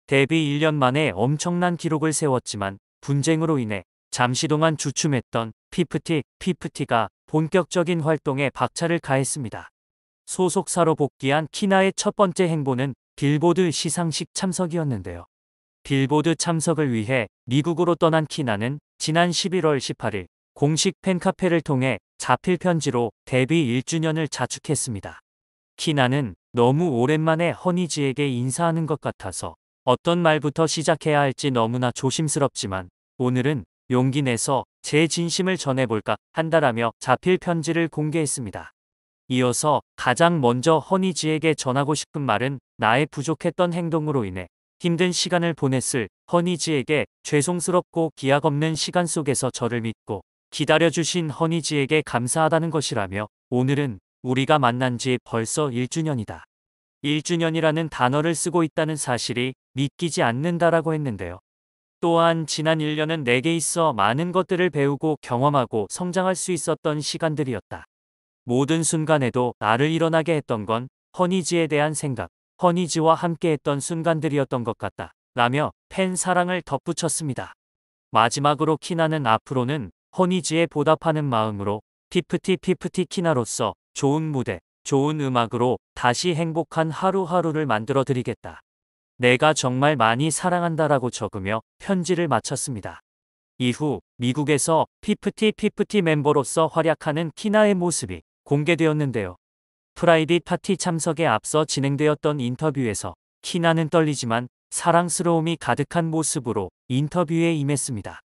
데뷔 1년 만에 엄청난 기록을 세웠지만 분쟁으로 인해 잠시 동안 주춤했던 피프티가 본격적인 활동에 박차를 가했습니다. 소속사로 복귀한 키나의 첫 번째 행보는 빌보드 시상식 참석이었는데요. 빌보드 참석을 위해 미국으로 떠난 키나는 지난 11월 18일 공식 팬카페를 통해 자필 편지로 데뷔 1주년을 자축했습니다. 키나는 너무 오랜만에 허니지에게 인사하는 것 같아서 어떤 말부터 시작해야 할지 너무나 조심스럽지만 오늘은 용기 내서 제 진심을 전해볼까 한다라며 자필 편지를 공개했습니다. 이어서 가장 먼저 허니지에게 전하고 싶은 말은 나의 부족했던 행동으로 인해 힘든 시간을 보냈을 허니지에게 죄송스럽고 기약 없는 시간 속에서 저를 믿고 기다려주신 허니지에게 감사하다는 것이라며 오늘은 우리가 만난 지 벌써 1주년이다. 1주년이라는 단어를 쓰고 있다는 사실이 믿기지 않는다라고 했는데요. 또한 지난 1년은 내게 있어 많은 것들을 배우고 경험하고 성장할 수 있었던 시간들이었다. 모든 순간에도 나를 일어나게 했던 건 허니지에 대한 생각, 허니지와 함께했던 순간들이었던 것 같다 라며 팬 사랑을 덧붙였습니다. 마지막으로 키나는 앞으로는 허니지에 보답하는 마음으로 피프티 키나로서 좋은 무대, 좋은 음악으로 다시 행복한 하루하루를 만들어 드리겠다. 내가 정말 많이 사랑한다라고 적으며 편지를 마쳤습니다. 이후 미국에서 피프티 멤버로서 활약하는 키나의 모습이 공개되었는데요. 프라이빗 파티 참석에 앞서 진행되었던 인터뷰에서 키나는 떨리지만 사랑스러움이 가득한 모습으로 인터뷰에 임했습니다.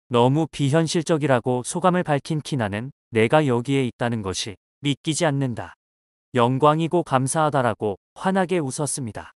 너무 비현실적이라고 소감을 밝힌 키나는 내가 여기에 있다는 것이 믿기지 않는다. 영광이고 감사하다라고 환하게 웃었습니다.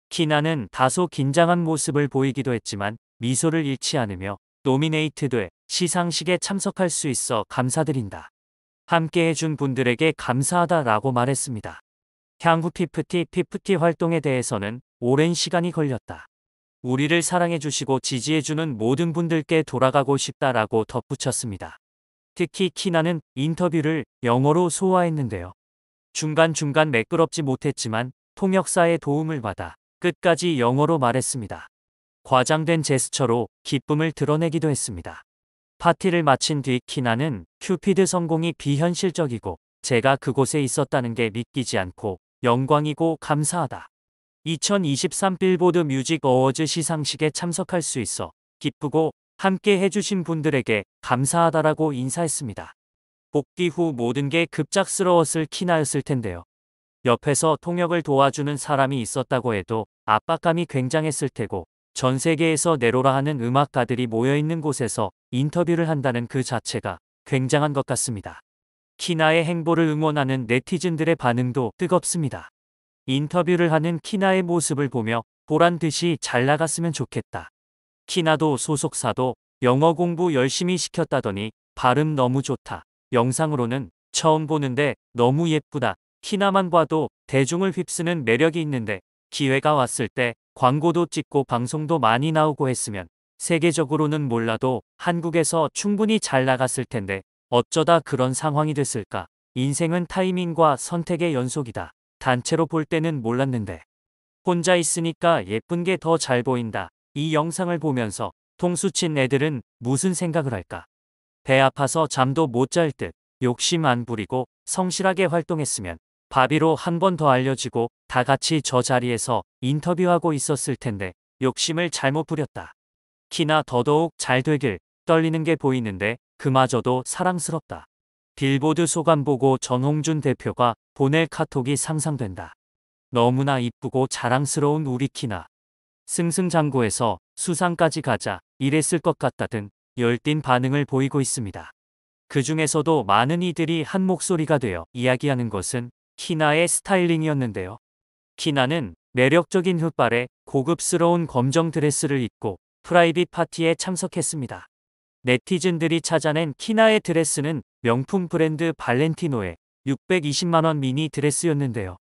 키나는 다소 긴장한 모습을 보이기도 했지만 미소를 잃지 않으며 노미네이트돼 시상식에 참석할 수 있어 감사드린다. 함께 해준 분들에게 감사하다라고 말했습니다. 향후 피프티 활동에 대해서는 오랜 시간이 걸렸다. 우리를 사랑해주시고 지지해주는 모든 분들께 돌아가고 싶다라고 덧붙였습니다. 특히 키나는 인터뷰를 영어로 소화했는데요. 중간중간 매끄럽지 못했지만 통역사의 도움을 받아 끝까지 영어로 말했습니다. 과장된 제스처로 기쁨을 드러내기도 했습니다. 파티를 마친 뒤 키나는 큐피드 성공이 비현실적이고 제가 그곳에 있었다는 게 믿기지 않고 영광이고 감사하다. 2023 빌보드 뮤직 어워즈 시상식에 참석할 수 있어 기쁘고 함께 해주신 분들에게 감사하다라고 인사했습니다. 복귀 후 모든 게 급작스러웠을 키나였을 텐데요. 옆에서 통역을 도와주는 사람이 있었다고 해도 압박감이 굉장했을 테고 전 세계에서 내로라 하는 음악가들이 모여있는 곳에서 인터뷰를 한다는 그 자체가 굉장한 것 같습니다. 키나의 행보를 응원하는 네티즌들의 반응도 뜨겁습니다. 인터뷰를 하는 키나의 모습을 보며 보란 듯이 잘 나갔으면 좋겠다. 키나도 소속사도 영어 공부 열심히 시켰다더니 발음 너무 좋다. 영상으로는 처음 보는데 너무 예쁘다. 키나만 봐도 대중을 휩쓰는 매력이 있는데 기회가 왔을 때 광고도 찍고 방송도 많이 나오고 했으면 세계적으로는 몰라도 한국에서 충분히 잘 나갔을 텐데 어쩌다 그런 상황이 됐을까. 인생은 타이밍과 선택의 연속이다. 단체로 볼 때는 몰랐는데 혼자 있으니까 예쁜 게 더 잘 보인다. 이 영상을 보면서 통수친 애들은 무슨 생각을 할까. 배 아파서 잠도 못 잘 듯 욕심 안 부리고 성실하게 활동했으면 바비로 한 번 더 알려지고 다 같이 저 자리에서 인터뷰하고 있었을 텐데 욕심을 잘못 부렸다. 키나 더더욱 잘 되길 떨리는 게 보이는데 그마저도 사랑스럽다. 빌보드 소감 보고 전홍준 대표가 보낼 카톡이 상상된다. 너무나 이쁘고 자랑스러운 우리 키나. 승승장구해서 수상까지 가자 이랬을 것 같다 등 열띤 반응을 보이고 있습니다. 그 중에서도 많은 이들이 한 목소리가 되어 이야기하는 것은 키나의 스타일링이었는데요. 키나는 매력적인 흑발에 고급스러운 검정 드레스를 입고 프라이빗 파티에 참석했습니다. 네티즌들이 찾아낸 키나의 드레스는 명품 브랜드 발렌티노의 620만 원 미니 드레스였는데요.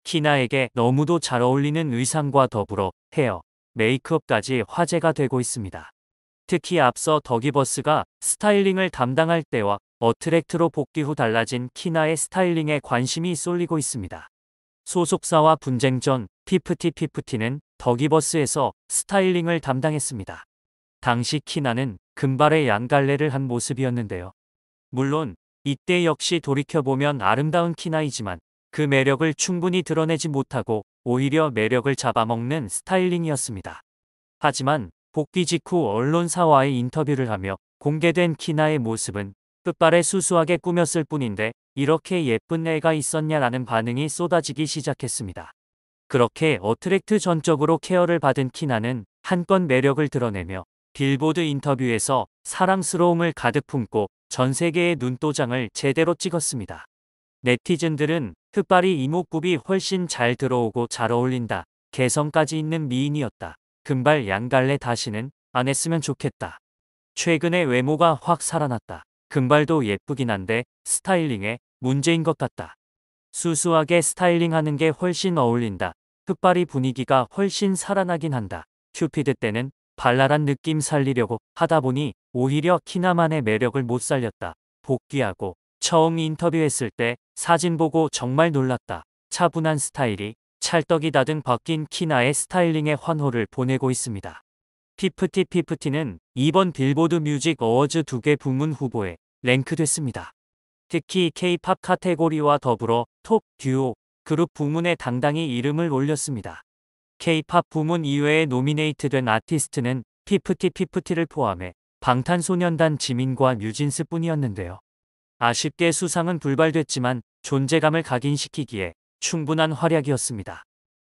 키나에게 너무도 잘 어울리는 의상과 더불어 헤어, 메이크업까지 화제가 되고 있습니다. 특히 앞서 더기버스가 스타일링을 담당할 때와 어트랙트로 복귀 후 달라진 키나의 스타일링에 관심이 쏠리고 있습니다. 소속사와 분쟁 전 피프티는 더기버스에서 스타일링을 담당했습니다. 당시 키나는 금발의 양갈래를 한 모습이었는데요. 물론 이때 역시 돌이켜보면 아름다운 키나이지만 그 매력을 충분히 드러내지 못하고 오히려 매력을 잡아먹는 스타일링이었습니다. 하지만 복귀 직후 언론사와의 인터뷰를 하며 공개된 키나의 모습은 끝발에 수수하게 꾸몄을 뿐인데 이렇게 예쁜 애가 있었냐라는 반응이 쏟아지기 시작했습니다. 그렇게 어트랙트 전적으로 케어를 받은 키나는 한껏 매력을 드러내며 빌보드 인터뷰에서 사랑스러움을 가득 품고 전 세계의 눈도장을 제대로 찍었습니다. 네티즌들은 끝발이 이목구비 훨씬 잘 들어오고 잘 어울린다. 개성까지 있는 미인이었다. 금발 양갈래 다시는 안 했으면 좋겠다. 최근에 외모가 확 살아났다. 금발도 예쁘긴 한데 스타일링에 문제인 것 같다. 수수하게 스타일링하는 게 훨씬 어울린다. 끝발이 분위기가 훨씬 살아나긴 한다. 큐피드 때는 발랄한 느낌 살리려고 하다 보니 오히려 키나만의 매력을 못 살렸다. 복귀하고 처음 인터뷰했을 때 사진 보고 정말 놀랐다. 차분한 스타일이 찰떡이다 등 바뀐 키나의 스타일링에 환호를 보내고 있습니다. 피프티는 이번 빌보드 뮤직 어워즈 2개 부문 후보에 랭크됐습니다. 특히 K-팝 카테고리와 더불어 톱, 듀오, 그룹 부문에 당당히 이름을 올렸습니다. K-팝 부문 이외에 노미네이트된 아티스트는 피프티를 포함해 방탄소년단 지민과 뉴진스 뿐이었는데요. 아쉽게 수상은 불발됐지만 존재감을 각인시키기에 충분한 활약이었습니다.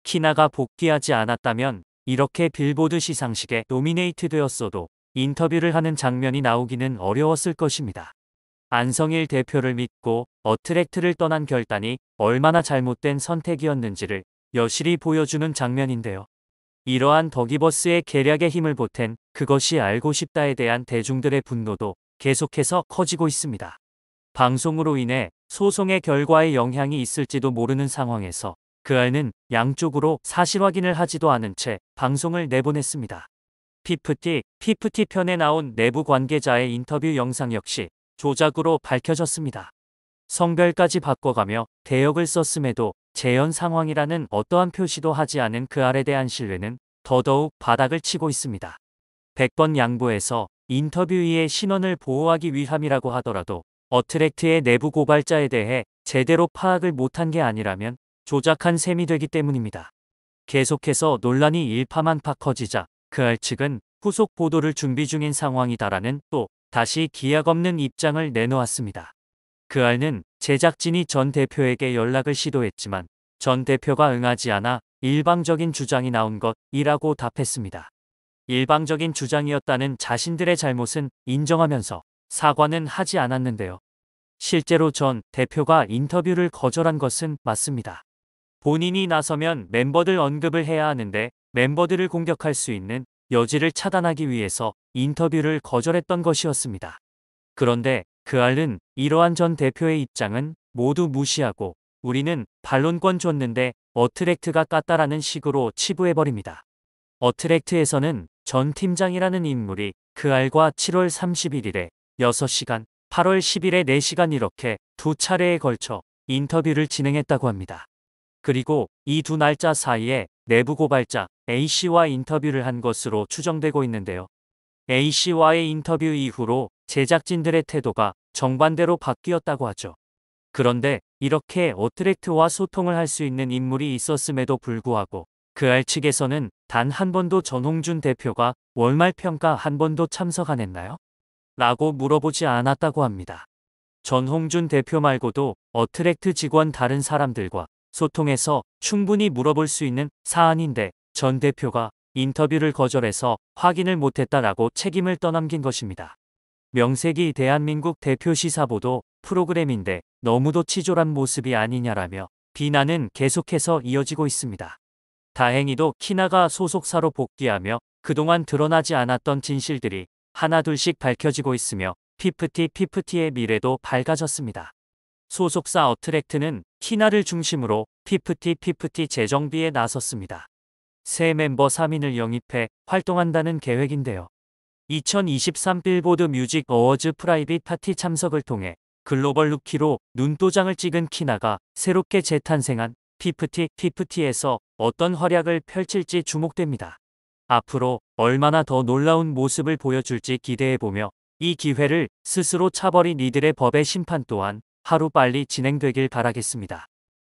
키나가 복귀하지 않았다면 이렇게 빌보드 시상식에 노미네이트 되었어도 인터뷰를 하는 장면이 나오기는 어려웠을 것입니다. 안성일 대표를 믿고 어트랙트를 떠난 결단이 얼마나 잘못된 선택이었는지를 여실히 보여주는 장면인데요. 이러한 더기버스의 계략에 힘을 보탠 그것이 알고 싶다에 대한 대중들의 분노도 계속해서 커지고 있습니다. 방송으로 인해 소송의 결과에 영향이 있을지도 모르는 상황에서 그 알는 양쪽으로 사실 확인을 하지도 않은 채 방송을 내보냈습니다. 피프티 편에 나온 내부 관계자의 인터뷰 영상 역시 조작으로 밝혀졌습니다. 성별까지 바꿔가며 대역을 썼음에도 재연 상황이라는 어떠한 표시도 하지 않은 그 알에 대한 신뢰는 더더욱 바닥을 치고 있습니다. 100번 양보해서 인터뷰이의 신원을 보호하기 위함이라고 하더라도 어트랙트의 내부 고발자에 대해 제대로 파악을 못한 게 아니라면 조작한 셈이 되기 때문입니다. 계속해서 논란이 일파만파 커지자 그 알 측은 후속 보도를 준비 중인 상황이다라는 또 다시 기약 없는 입장을 내놓았습니다. 그 알는 제작진이 전 대표에게 연락을 시도했지만 전 대표가 응하지 않아 일방적인 주장이 나온 것이라고 답했습니다. 일방적인 주장이었다는 자신들의 잘못은 인정하면서 사과는 하지 않았는데요. 실제로 전 대표가 인터뷰를 거절한 것은 맞습니다. 본인이 나서면 멤버들 언급을 해야 하는데 멤버들을 공격할 수 있는 여지를 차단하기 위해서 인터뷰를 거절했던 것이었습니다. 그런데 그 알은 이러한 전 대표의 입장은 모두 무시하고 우리는 반론권 줬는데 어트랙트가 깠다라는 식으로 치부해버립니다. 어트랙트에서는 전 팀장이라는 인물이 그 알과 7월 31일에 6시간, 8월 10일에 4시간 이렇게 두 차례에 걸쳐 인터뷰를 진행했다고 합니다. 그리고 이 두 날짜 사이에 내부 고발자 A씨와 인터뷰를 한 것으로 추정되고 있는데요. A씨와의 인터뷰 이후로 제작진들의 태도가 정반대로 바뀌었다고 하죠. 그런데 이렇게 어트랙트와 소통을 할 수 있는 인물이 있었음에도 불구하고 그 알 측에서는 단 한 번도 전홍준 대표가 월말 평가 한 번도 참석 안 했나요? 라고 물어보지 않았다고 합니다. 전홍준 대표 말고도 어트랙트 직원 다른 사람들과 소통해서 충분히 물어볼 수 있는 사안인데 전 대표가 인터뷰를 거절해서 확인을 못했다라고 책임을 떠넘긴 것입니다. 명색이 대한민국 대표 시사보도 프로그램인데 너무도 치졸한 모습이 아니냐라며 비난은 계속해서 이어지고 있습니다. 다행히도 키나가 소속사로 복귀하며 그동안 드러나지 않았던 진실들이 하나둘씩 밝혀지고 있으며 피프티의 미래도 밝아졌습니다. 소속사 어트랙트는 키나를 중심으로 피프티 재정비에 나섰습니다. 새 멤버 3인을 영입해 활동한다는 계획인데요. 2023 빌보드 뮤직 어워즈 프라이빗 파티 참석을 통해 글로벌 루키로 눈도장을 찍은 키나가 새롭게 재탄생한 피프티에서 어떤 활약을 펼칠지 주목됩니다. 앞으로 얼마나 더 놀라운 모습을 보여줄지 기대해보며 이 기회를 스스로 차버린 이들의 법의 심판 또한 하루빨리 진행되길 바라겠습니다.